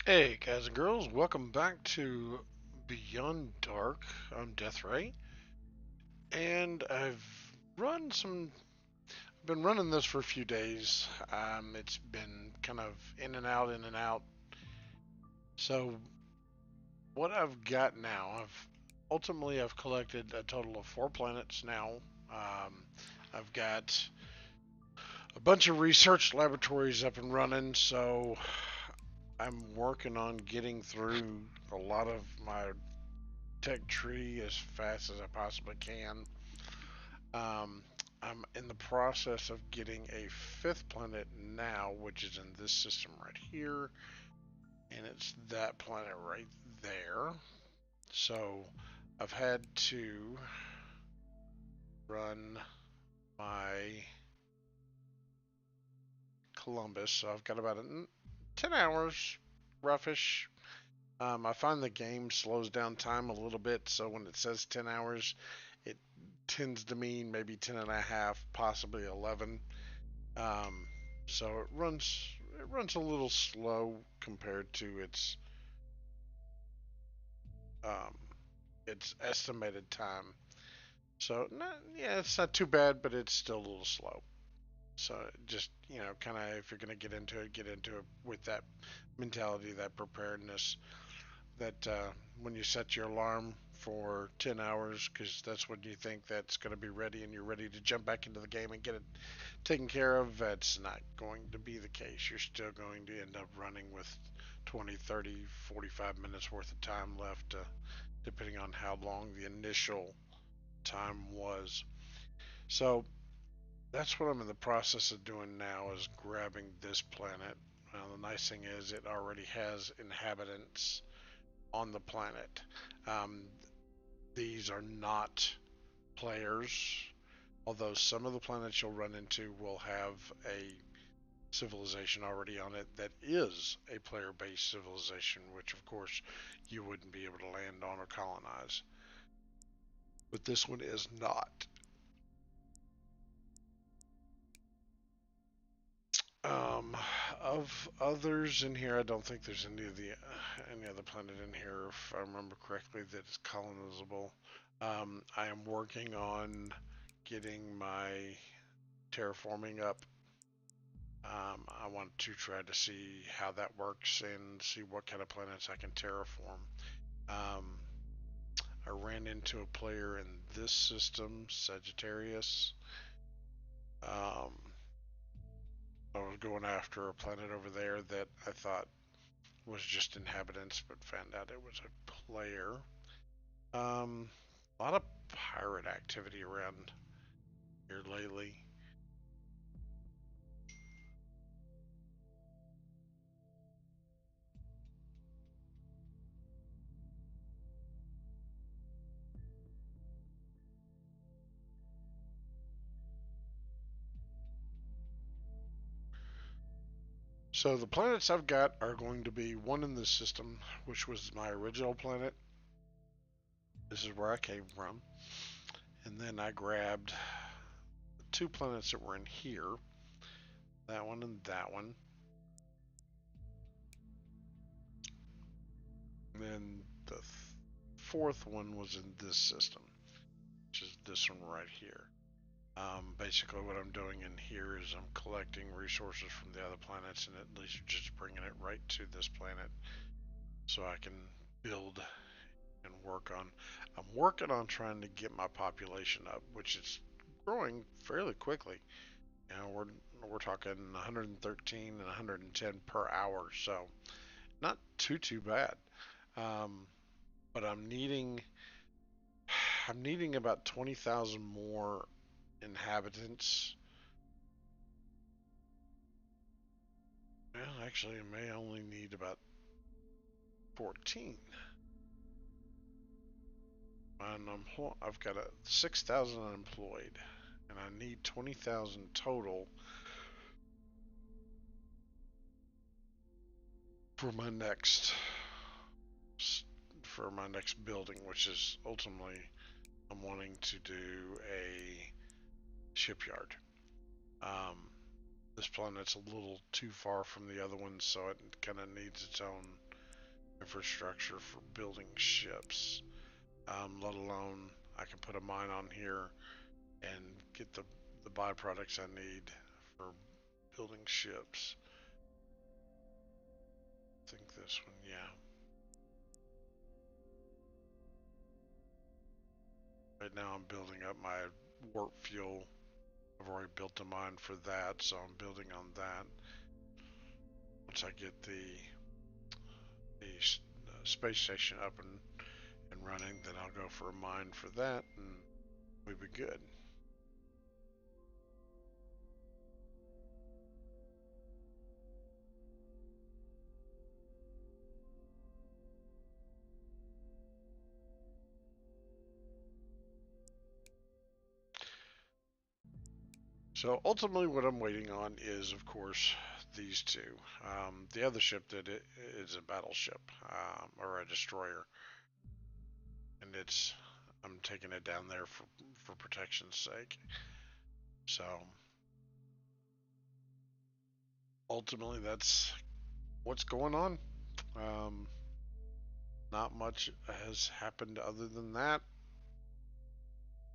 Hey guys and girls, welcome back to Beyond Dark. I'm DeathRaye, and run some. Been running this for a few days. It's been kind of in and out, in and out. So what I've got now, I've collected a total of 4 planets now. Um, I've got a bunch of research laboratories up and running, so I'm working on getting through a lot of my tech tree as fast as I possibly can. Um, I'm in the process of getting a fifth planet now, which is in this system right here, and it's that planet right there. So I've had to run my Columbus, so I've got about 10 hours, roughish. I find the game slows down time a little bit, so when it says 10 hours, it tends to mean maybe 10 and a half, possibly 11. Um, so it runs a little slow compared to um, its estimated time. So yeah, it's not too bad, but it's still a little slow. So just kind of if you're gonna get into it with that mentality, that preparedness, that when you set your alarm for 10 hours, because that's when you think that's going to be ready and you're ready to jump back into the game and get it taken care of, that's not going to be the case. You're still going to end up running with 20, 30, 45 minutes worth of time left, depending on how long the initial time was. So that's what I'm in the process of doing now, is grabbing this planet. The nice thing is it already has inhabitants on the planet. Um, these are not players, although some of the planets you'll run into will have a civilization already on it that is a player based civilization, which of course you wouldn't be able to land on or colonize. But this one is not. Um, of others in here, I don't think there's any other planet in here, if I remember correctly, that is colonizable. I am working on getting my terraforming up. I want to try to see how that works and see what kind of planets I can terraform. Um, I ran into a player in this system, Sagittarius. Um, I was going after a planet over there that I thought was just inhabitants, but found out it was a player. A lot of pirate activity around here lately. So the planets I've got are going to be one in this system, which was my original planet. This is where I came from. And then I grabbed the 2 planets that were in here, that one and that one. And then the fourth one was in this system, which is this one right here. Basically, what I'm doing in here is I'm collecting resources from the other planets and at least just bringing it right to this planet so I can build and work on. I'm working on trying to get my population up, which is growing fairly quickly. We're talking 113 and 110 per hour, so not too bad. Um, but I'm needing about 20,000 more inhabitants. Well, actually, I may only need about 14. And I've got 6,000 unemployed, and I need 20,000 total for my next for my next building, which is ultimately I'm wanting to do a shipyard. Um, this planet's a little too far from the other ones, so it kind of needs its own. infrastructure for building ships, let alone I can put a mine on here and get the byproducts I need for building ships. I think this one, yeah. Right now I'm building up my warp fuel. I've already built a mine for that, so I'm building on that. Once I get the space station up and running, then I'll go for a mine for that, and we'll be good. So ultimately, what I'm waiting on is, of course, these two. The other ship that is a battleship or a destroyer, and I'm taking it down there for protection's sake. So ultimately, that's what's going on. Um, Not much has happened other than that.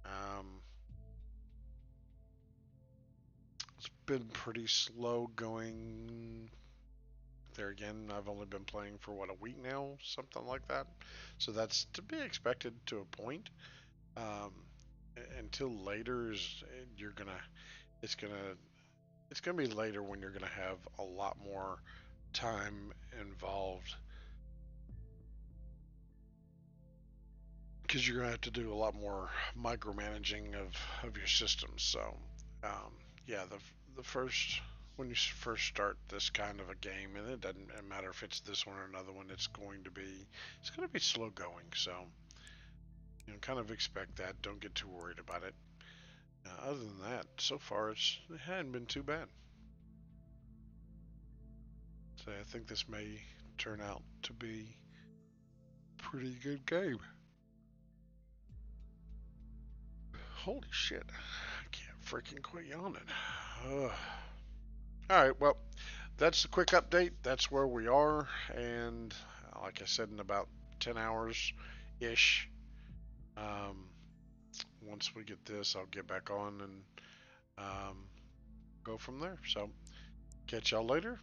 Um, it's been pretty slow going. There again, I've only been playing for what, a week now, something like that. So that's to be expected to a point. Um, until later is you're gonna it's gonna it's gonna be later when you're gonna have a lot more time involved because you're gonna have to do a lot more micromanaging of your systems. So um, yeah, the first when you first start this kind of a game, and it doesn't matter if it's this one or another one, it's going to be slow going. So kind of expect that. Don't get too worried about it. Other than that, so far it hadn't been too bad. So I think this may turn out to be a pretty good game. Holy shit! I can't freaking quit yawning. Ugh. All right, well, that's the quick update. That's where we are, and like I said, in about 10 hours ish. Um, Once we get this, I'll get back on and um, go from there. So, catch y'all later.